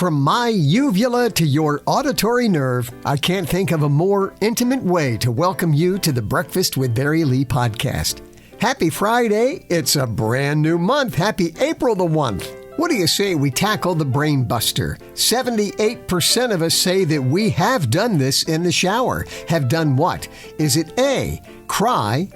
From my uvula to your auditory nerve, I can't think of a more intimate way to welcome you to the Breakfast with Barry Lee podcast. Happy Friday. It's a brand new month. Happy April the 1st. What do you say we tackle the brain buster? 78% of us say that we have done this in the shower. Have done what? Is it A, cry,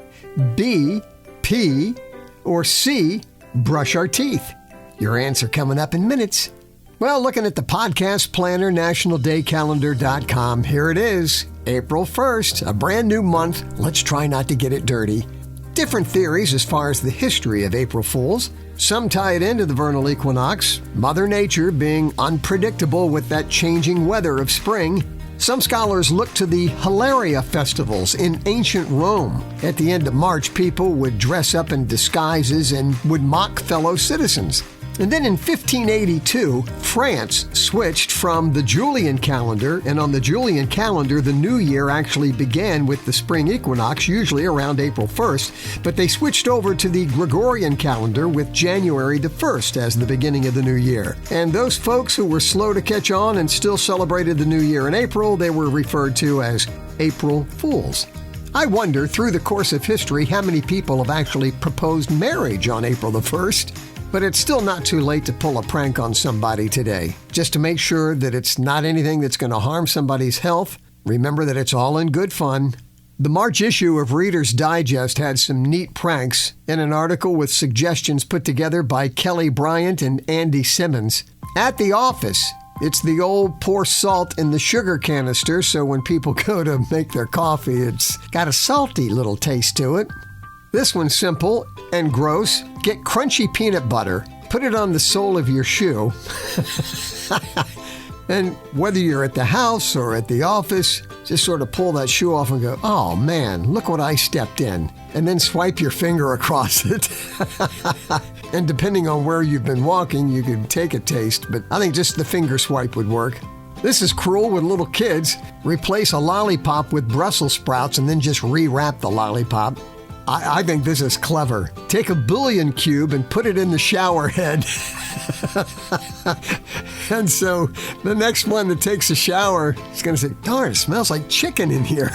B, pee, or C, brush our teeth? Your answer coming up in minutes. Well, looking at the podcast planner, nationaldaycalendar.com, here it is, April 1st, a brand new month. Let's try not to get it dirty. Different theories as far as the history of April Fools. Some tie it into the vernal equinox, Mother Nature being unpredictable with that changing weather of spring. Some scholars look to the Hilaria festivals in ancient Rome. At the end of March, people would dress up in disguises and would mock fellow citizens. And then in 1582, France switched from the Julian calendar, and on the Julian calendar, the new year actually began with the spring equinox, usually around April 1st, but they switched over to the Gregorian calendar with January the 1st as the beginning of the new year. And those folks who were slow to catch on and still celebrated the new year in April, they were referred to as April Fools. I wonder, through the course of history, how many people have actually proposed marriage on April the 1st? But it's still not too late to pull a prank on somebody today. Just to make sure that it's not anything that's going to harm somebody's health, remember that it's all in good fun. The March issue of Reader's Digest had some neat pranks in an article with suggestions put together by Kelly Bryant and Andy Simmons. At the office, it's the old pour salt in the sugar canister, so when people go to make their coffee, it's got a salty little taste to it. This one's simple and gross. Get crunchy peanut butter, put it on the sole of your shoe, and whether you're at the house or at the office, just sort of pull that shoe off and go, oh man, look what I stepped in, and then swipe your finger across it. And depending on where you've been walking, you can take a taste, but I think just the finger swipe would work. This is cruel with little kids. Replace a lollipop with Brussels sprouts and then just rewrap the lollipop. I think this is clever. Take a bouillon cube and put it in the shower head. And so the next one that takes a shower is going to say, darn, it smells like chicken in here.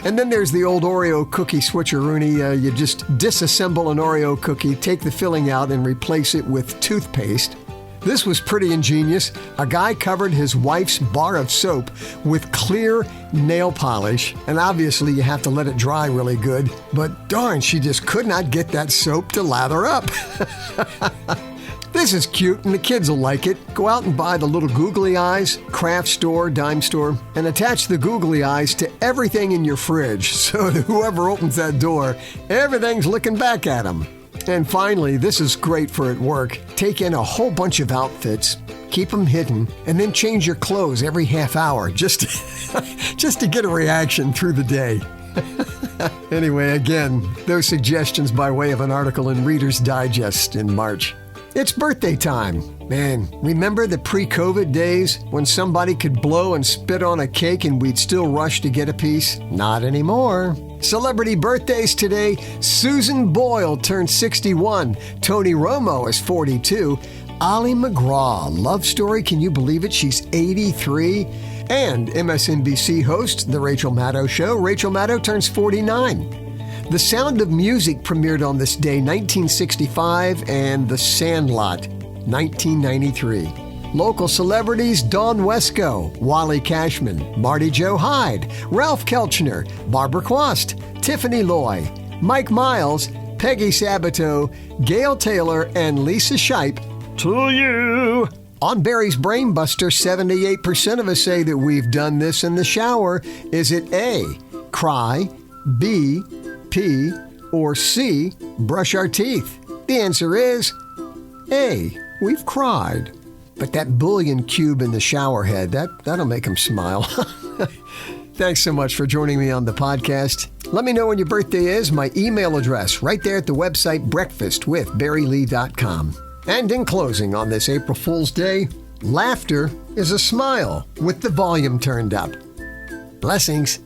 And then there's the old Oreo cookie switcheroony. You just disassemble an Oreo cookie, take the filling out, and replace it with toothpaste. This was pretty ingenious. A guy covered his wife's bar of soap with clear nail polish, and obviously you have to let it dry really good, but darn, she just could not get that soap to lather up. This is cute, and the kids will like it. Go out and buy the little googly eyes, craft store, dime store, and attach the googly eyes to everything in your fridge, so that whoever opens that door, everything's looking back at them. And finally, this is great for at work. Take in a whole bunch of outfits, keep them hidden, and then change your clothes every half hour just to get a reaction through the day. Anyway, again, those suggestions by way of an article in Reader's Digest in March. It's birthday time. Man, remember the pre-COVID days when somebody could blow and spit on a cake and we'd still rush to get a piece? Not anymore. Celebrity birthdays today. Susan Boyle turned 61. Tony Romo is 42. Ali McGraw, love story, can you believe it? She's 83. And MSNBC host, The Rachel Maddow Show. Rachel Maddow turns 49. The Sound of Music premiered on this day, 1965, and The Sandlot, 1993. Local celebrities, Dawn Wesco, Wally Cashman, Marty Joe Hyde, Ralph Kelchner, Barbara Quast, Tiffany Loy, Mike Miles, Peggy Sabato, Gail Taylor, and Lisa Shipe. To you! On Barry's Brain Buster, 78% of us say that we've done this in the shower. Is it A, cry, B, pee, or C, brush our teeth? The answer is A, we've cried. But that bouillon cube in the shower head, that'll make him smile. Thanks so much for joining me on the podcast. Let me know when your birthday is. My email address right there at the website breakfastwithbarrylee.com. And in closing on this April Fool's Day, laughter is a smile with the volume turned up. Blessings.